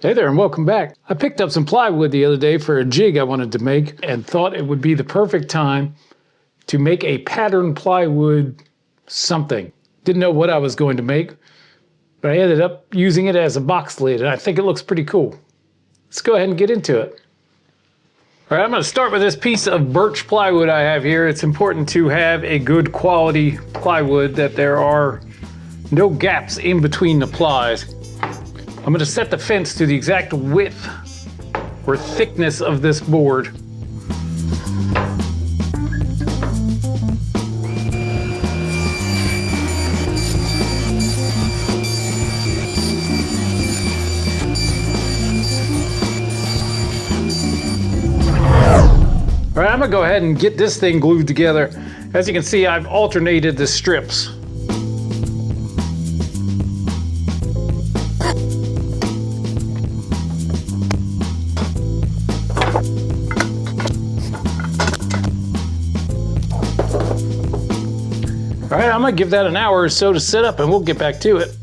Hey there and welcome back. I picked up some plywood the other day for a jig I wanted to make and thought it would be the perfect time to make a pattern plywood something. Didn't know what I was going to make, but I ended up using it as a box lid and I think it looks pretty cool. Let's go ahead and get into it. All right, I'm going to start with this piece of birch plywood I have here. It's important to have a good quality plywood, that there are no gaps in between the plies. I'm going to set the fence to the exact width or thickness of this board. All right, I'm going to go ahead and get this thing glued together. As you can see, I've alternated the strips. All right, I'm gonna give that an hour or so to set up and we'll get back to it.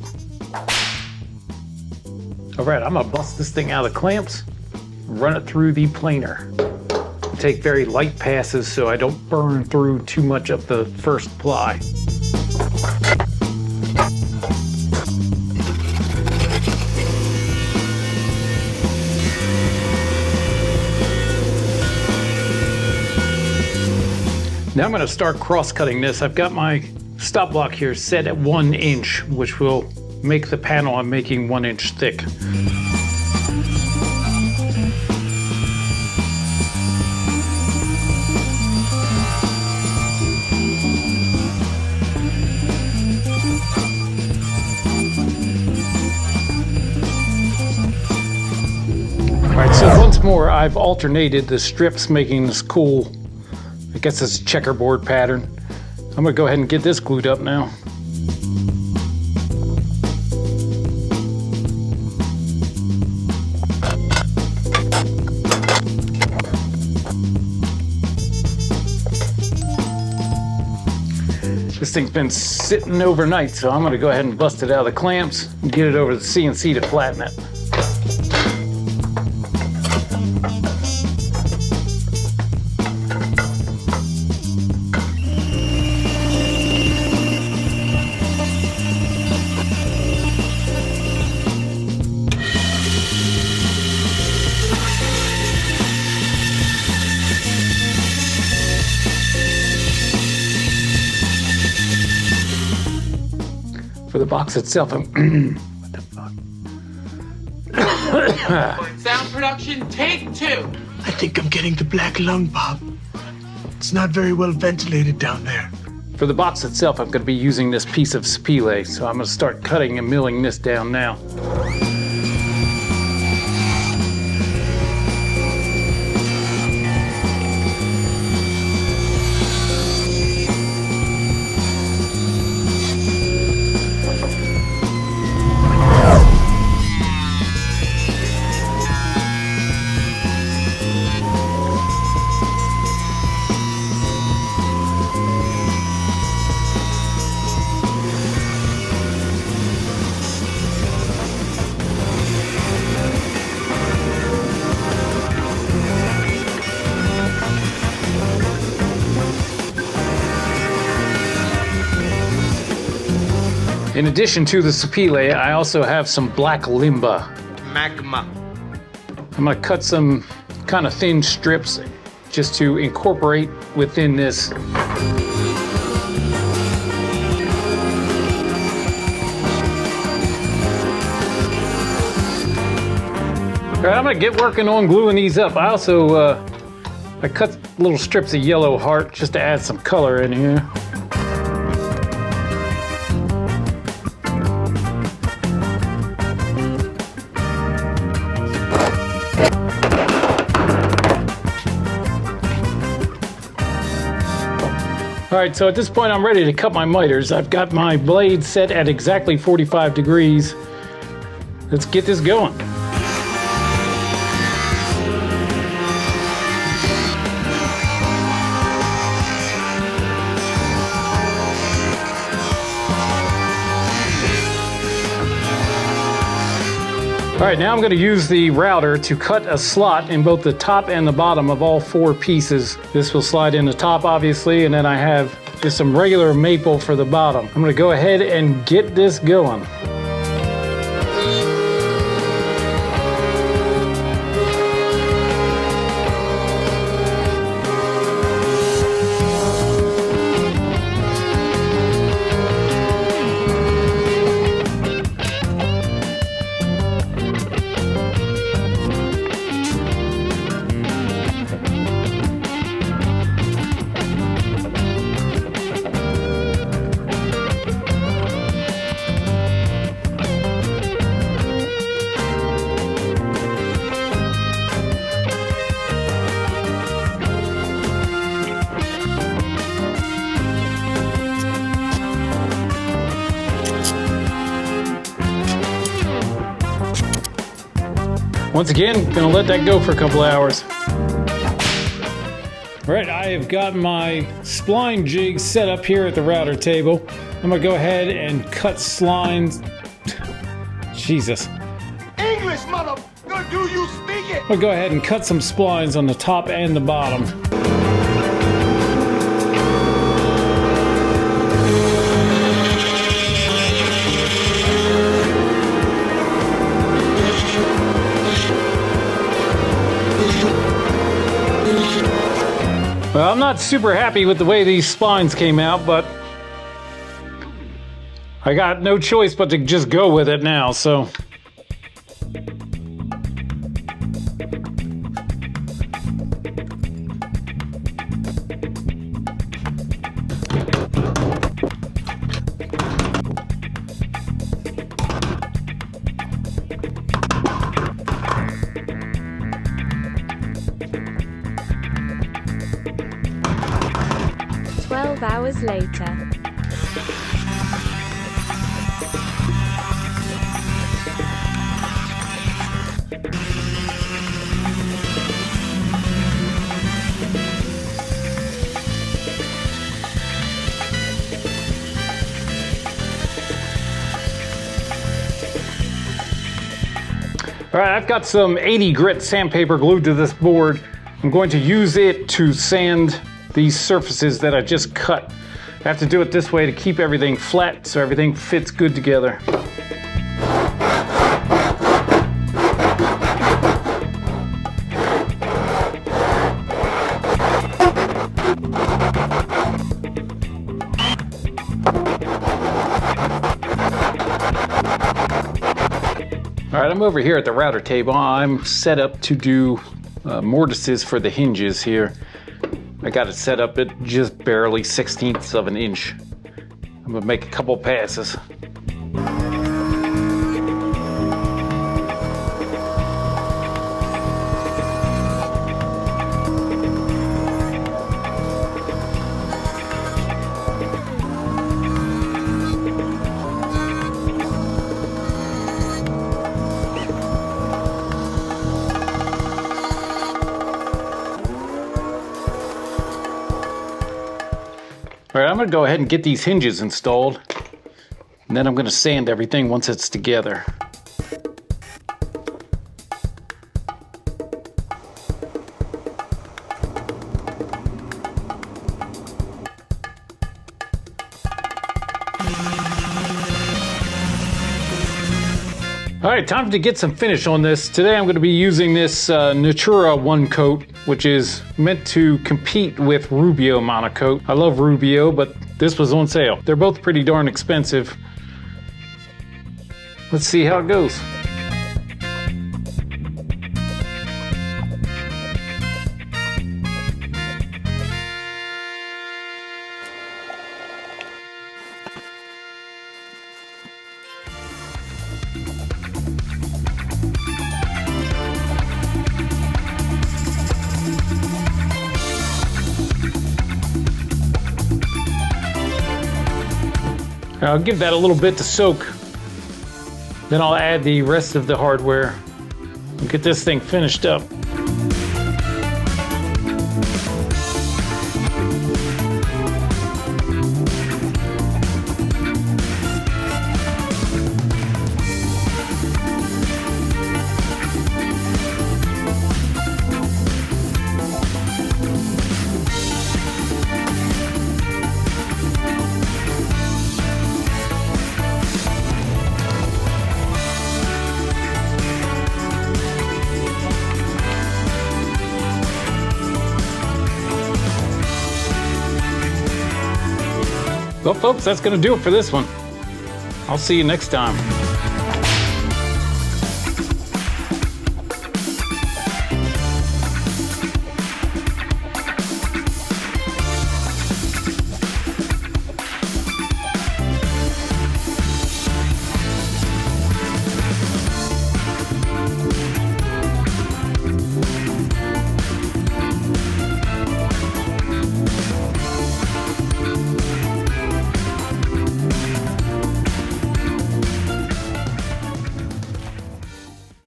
All right, I'm gonna bust this thing out of the clamps, run it through the planer. Take very light passes so I don't burn through too much of the first ply. Now I'm going to start cross-cutting this. I've got my stop block here set at 1 inch, which will make the panel I'm making 1 inch thick. All right, so once more, I've alternated the strips, making this cool, I guess it's a checkerboard pattern. I'm gonna go ahead and get this glued up now. This thing's been sitting overnight, so I'm gonna go ahead and bust it out of the clamps and get it over to the CNC to flatten it. For the box itself, what the fuck? Sound production, take 2. I think I'm getting the black lung, Bob. It's not very well ventilated down there. For the box itself, I'm going to be using this piece of spile, so I'm going to start cutting and milling this down now. In addition to the spile, I also have some black limba. Magma. I'm gonna cut some kind of thin strips just to incorporate within this. All right, I'm gonna get working on gluing these up. I also, I cut little strips of yellow heart just to add some color in here. All right, so at this point I'm ready to cut my miters. I've got my blade set at exactly 45 degrees. Let's get this going. All right, now I'm going to use the router to cut a slot in both the top and the bottom of all 4 pieces. This will slide in the top, obviously, and then I have just some regular maple for the bottom. I'm going to go ahead and get this going. Once again, gonna let that go for a couple of hours. All right, I have got my spline jig set up here at the router table. I'm gonna go ahead and cut splines. Jesus. English, mother! Do you speak it? I'm gonna go ahead and cut some splines on the top and the bottom. Well, I'm not super happy with the way these splines came out, but I got no choice but to just go with it now, so. Hours later. All right, I've got some 80 grit sandpaper glued to this board. I'm going to use it to sand these surfaces that I just cut. I have to do it this way to keep everything flat so everything fits good together. All right, I'm over here at the router table. I'm set up to do mortises for the hinges here. I got it set up at just barely 1/16 of an inch. I'm gonna make a couple passes. All right, I'm gonna go ahead and get these hinges installed, and then I'm gonna sand everything once it's together. All right, time to get some finish on this. Today I'm going to be using this Natura One Coat, which is meant to compete with Rubio Monocoat. I love Rubio, but this was on sale. They're both pretty darn expensive. Let's see how it goes. I'll give that a little bit to soak. Then I'll add the rest of the hardware and get this thing finished up. Well, folks, that's going to do it for this one. I'll see you next time.